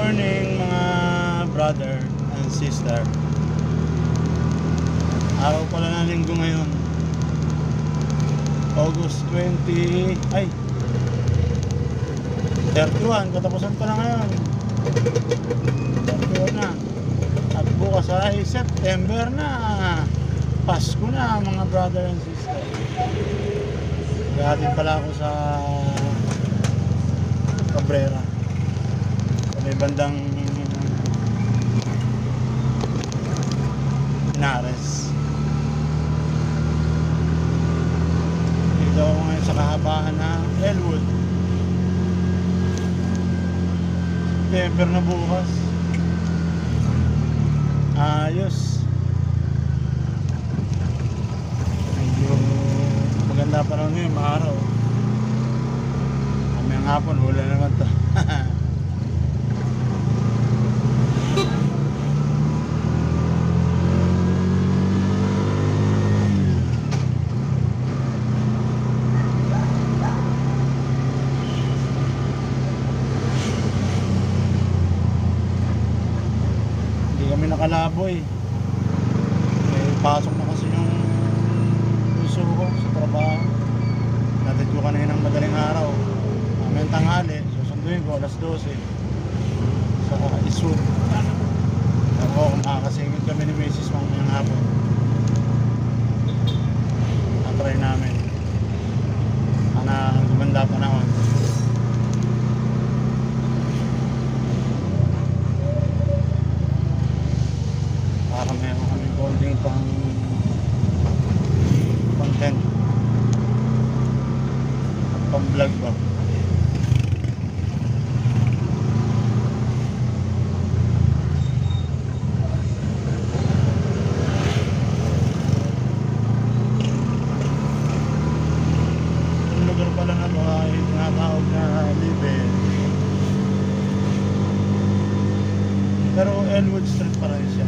morning mga brother and sister. Araw pala ng linggo ngayon, August 20, ay 31, katapusan pa na ngayon. 31 na. At bukas ay September na. Pasko na mga brother and sister. Gahatid pala ako sa Cabrera, sa may bandang Inares. Dito ako ngayon sa kahabaan na Elwood. September na bukas. Ayos. Medyo maganda pa rin ngayon, maaraw. Kami ang hapon, hula naman to. Kami nakalaboy. May pasok na kasi yung puso ko sa trabaho. Natid ko kanina ng madaling araw. Mamayang tanghali, susunduin ko alas 12 sa Isud. Ako, makakasingit kami ni Mrs. mamayang hapon. Natry namin. Ang gumanda pa naman. Para meron kami konting pang content at pang vlog ba. Yung lugar pala na ito ay tinatawag na Liben, pero Elwood Street pa rin siya.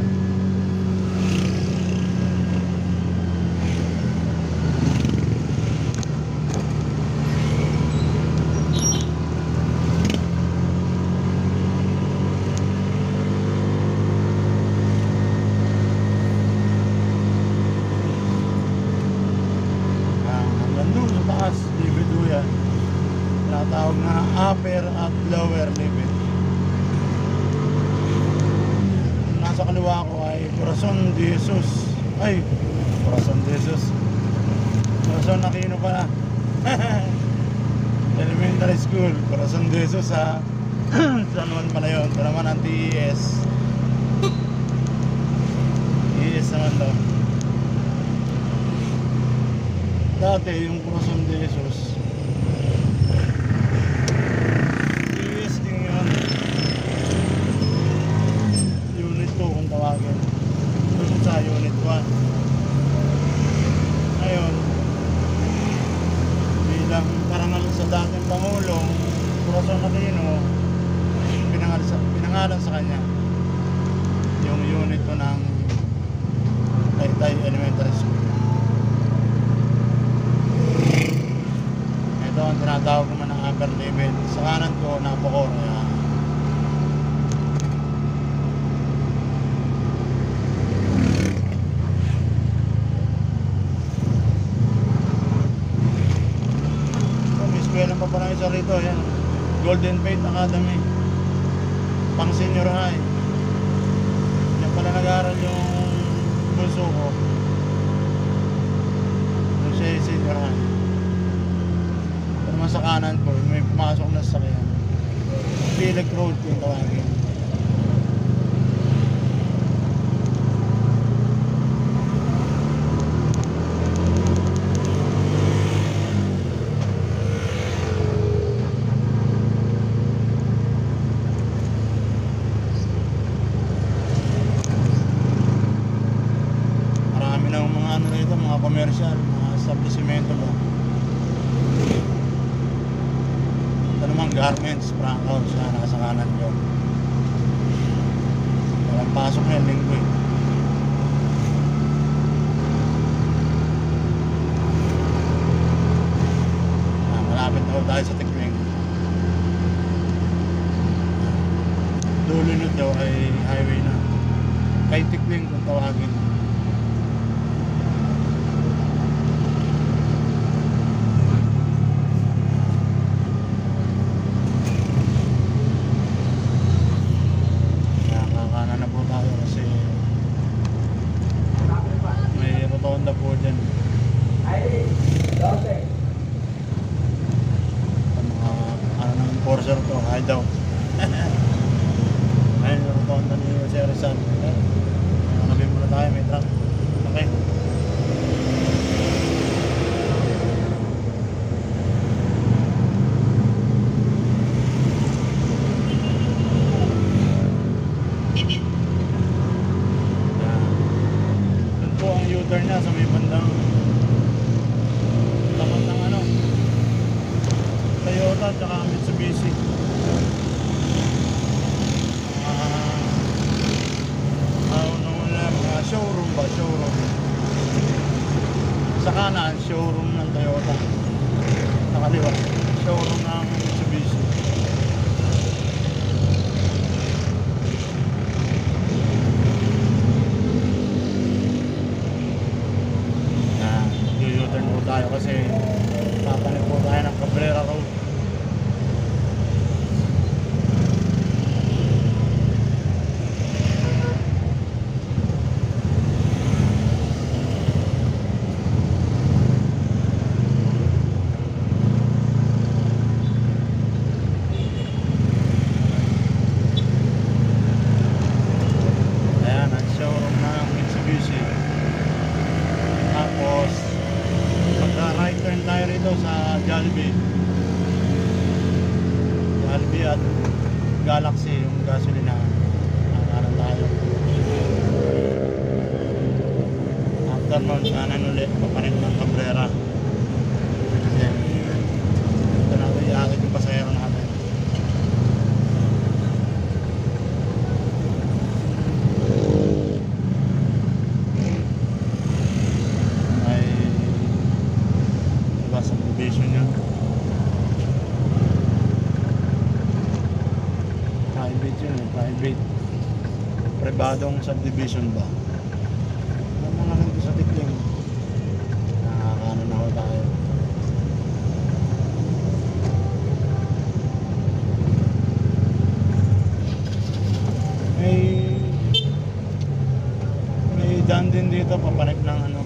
Libeduya, tinatawag na upper at lower Liben. Nasa kaliwa ko ay Corazon de Jesus. Ay, Corazon de Jesus, Corazon Aquino pala. Elementary school, Corazon de Jesus sa San Juan pala yun. Ito naman ang TES. TES naman to. Dati yung Corazon de Jesus, US din yun. Unit 2 kung tawagin. Doon sa Unit 1. Ngayon, bilang parangal sa dating Pangulong Corazon Aquino, pinangalan sa kanya yung Unit 2 ng Taytay Elementary School. Ito ang tinatawag naman ng upper Liben. Sa kanan ko, Napocor. May eskwela pa parang isa rito. Yan. Golden Faith Academy, pang senior high. Yan pala nag-aaral yung bunso ko. Yung siya senior high. Sa kanan ko may pumasok na sasakyan. Pilag Road yung tawagin. Marami na mga ano rito, mga commercial, mga establishmento ba. Namang garments, Frankhouse na nasa kanan ko. Walang pasok na yung linggo eh. Malapit na tayo sa Tikling. dulo nyo daw ay highway na. Kay Tikling kung tawagin. Nakakanan na po tayo kasi may rotonda po dyan. Mga ano ng enforcer to, ay daw. Ayun yung rotonda ni Jose Rizal. Nabi muna tayo, may truck. Okay. Yun po ang U-turn niya sa may bandang tapat ng ano, Toyota at saka Mitsubishi. Showroom ba? Showroom. Sa kanan, showroom ng Toyota. Sa kaliwa, showroom ng Mitsubishi. Yan, u-turn po tayo kasi papanik po tayo ng Cabrera Road. Jollibee at Galaxy yung gasolina. Nakakarang tayo. After nun, kanan ulit, papanik ng Cabrera. Then, ito na ito iakit yung pasahero natin. Ay iba sa provision niya. Private yun eh, private. Pribadong subdivision ba? Ano mga nandito sa Tikling? Nakakano na ako tayo. May daan din dito, papanik ng ano,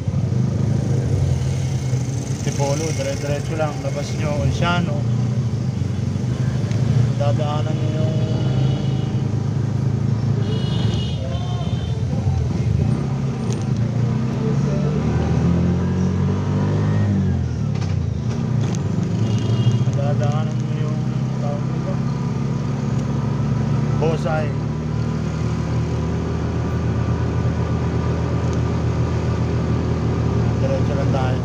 Tipolo, dire-diretso lang, labas nyo, Oceano. Dadaanan nyo yung tawag nito, Bosay. Diretso lang tayo.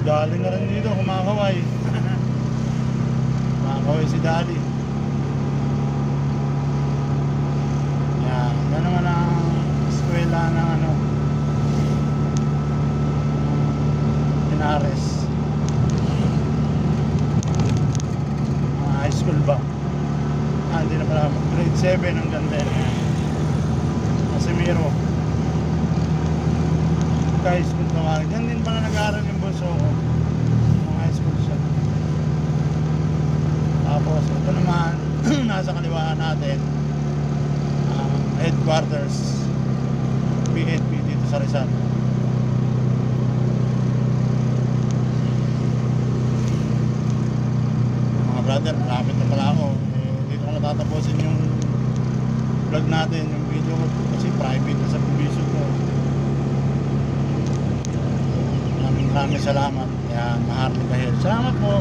Dali na rin dito, kumakaway. Kumakaway si Dali. Yan, yan naman ang eskwela ng ano, Pinares. High school ba? Hindi na pala, grade 7 hanggang 10. Casimiro. High school tawagin. Yan din pala nag-aaral yung bunso ko. Mga high school siya. Tapos ito naman nasa kaliwaan natin, headquarters PNP dito sa Rizal. Mga brother, malapit na pala ako. Dito ko natatapusin yung vlog natin, yung video ko kasi private na sa provision ko. Maraming salamat. Yan, Maharlika Hill. Salamat po.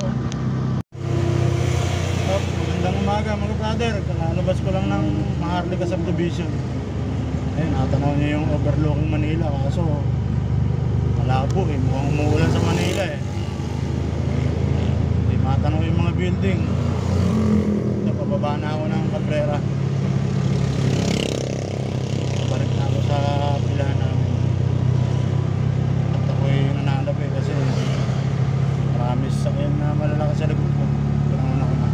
Magandang umaga mga brother. Kalalabas ko lang ng Maharlika Subdivision. Ayun, natanaw niyo yung overlooking Manila. Kaso malabo eh. Mukhang umuulan sa Manila eh. Hindi matanaw yung mga building. Ito, pababa na ako ng Cabrera. Balik na ako sa pilahan namin. At ako'y nanalab eh kasi marami sasakyan na malalaki sa likod ko. Kailangan ako na.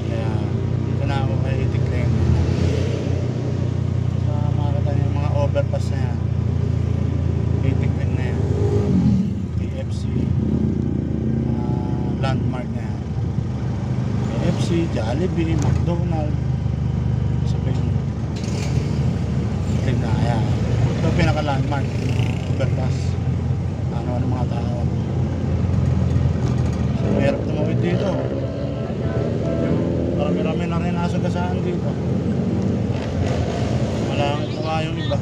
Kaya dito na ako kay Tikling. Sa makakita niyo yung mga overpass na yan. Kay Tikling na yan. KFC. Landmark na yan. KFC, Jollibee, McDonald's. Sabihin mo. Tikling na yan. Ito pinaka-landmark. Overpass. Ano mga tao. So, mahirap tumawid dito. Marami-rami na rin nasagasaan dito. Malangit na nga yung iba.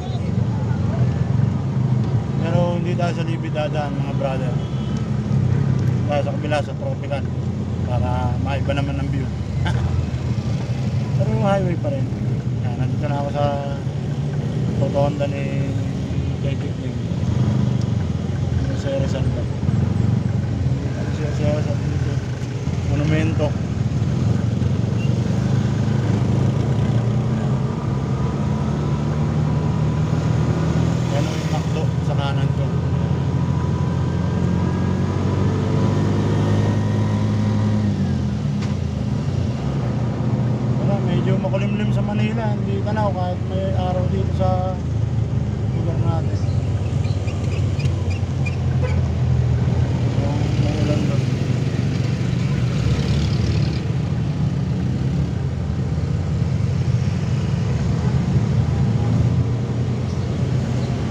Pero hindi tayo sa libid dadaan mga brother. Tayo sa kabila sa tropical. Para maiba naman ang view. Pero yung highway pa rin. Yan, nandito na ako sa Rotonda ni Kekikling. Sa Rizal ba? Sa dito. Monumento. Yan yung McDo sa kanan ko. Wala, medyo makulimlim sa Manila. Hindi tanaw kahit may araw dito sa lugar natin. Yung maulan doon.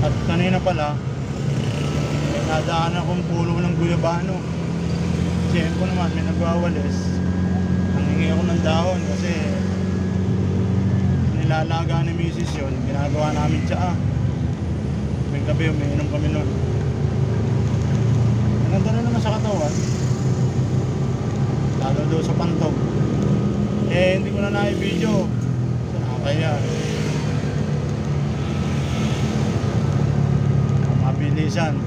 At kanina pala, may nadaan akong pulo ng guyabano. Kasi ko naman, may nagwawalis. Nangingi ako ng dahon kasi nilalaga ni Mrs. yun. Ginagawa namin tsaa. May gabi, umiinom kami nun. Maganda na naman sa katawan. Lalo daw sa pantog. Eh, hindi ko na na-video. Kasi nakakaya. Mabilisan.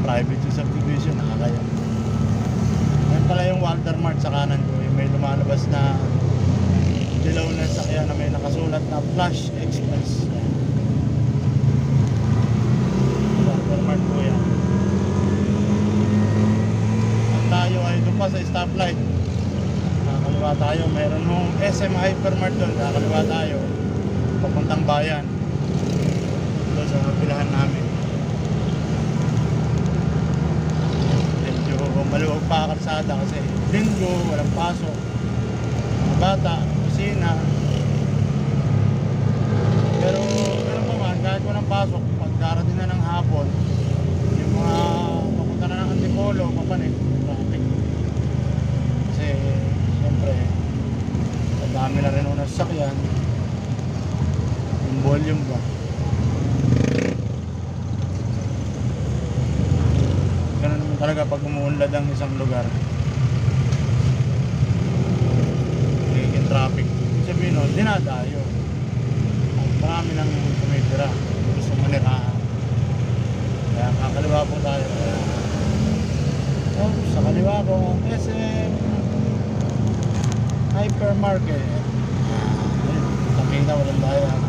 Private yung subdivision, nakakaya. Yan pala yung Walter Mart sa kanan ko. Yung may lumalabas na dilaw na sakyan na may nakasulat na Flash Express. Walter Mart po yan. At tayo ay doon pa sa stoplight. Nakakaliwa tayo. Meron nung SM Hypermart doon. Nakakaliwa tayo. Papuntang bayan. Doon sa pilahan namin. Medyo maluwag pa kalsada kasi linggo, walang pasok. Mga bata, kusina. Pero pa man, kahit walang pasok, pag darating na ng hapon, yung mga papunta na ng Antipolo, papanik, traffic. Kasi, siyempre, dami na rin unang sasakyan. Yung volume ba? Ganun naman talaga pag umuunlad ang isang lugar. Nagiging traffic. Sabihin nun, dinadayo. At marami nang tumitira. Gusto manirahan. Kaya kakaliwa po tayo. Sa kaliwa ko ang SM Hypermarket. Takita, walang bayan.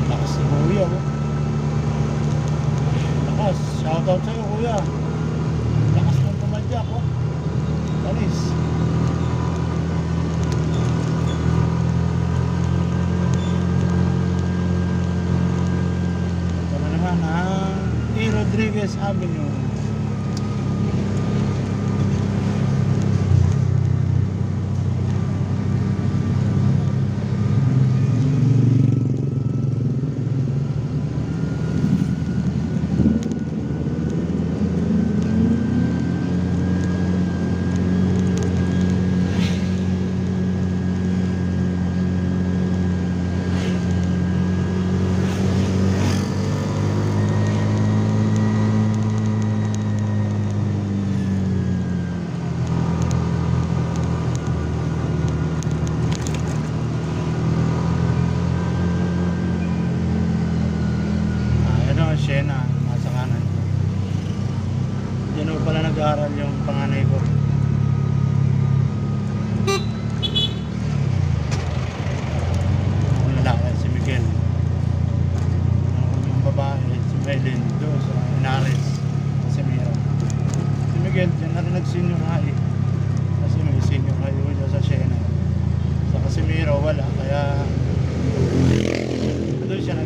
Lakas si Kuya oh. Lakas, shoutout sa'yo Kuya. Lakas mong tumadyak oh. Talis. Ito na naman ang T. Rodriguez Avenue.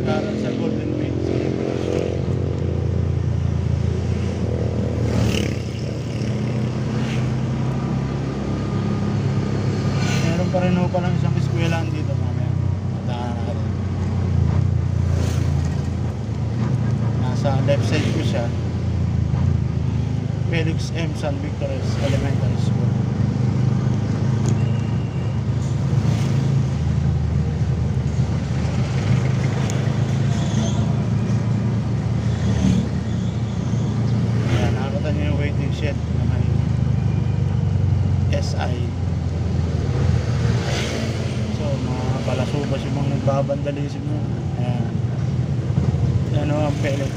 nag-aaral sa Golden Wings. Meron pa rin ho palang isang eskwelahan dito mamaya. Matahan natin. Nasa left side ko siya. Felix M. San Victor's Elementary School. Ayan, nakakita niyo yung waiting shed na may SI. So, mga balasubas yung mga nagbabandalism mo. Ayan. Yan o ang Felix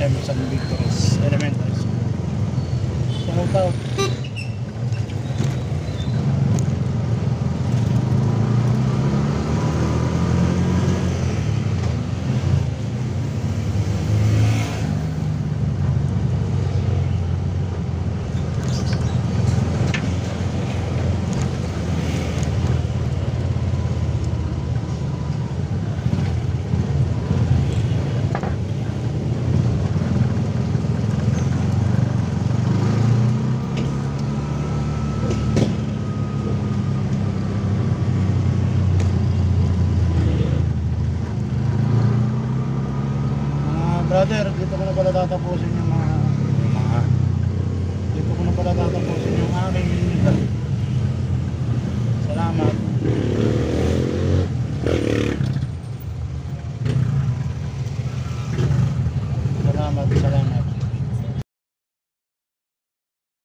M. San Victor's Elementary School. Shout out.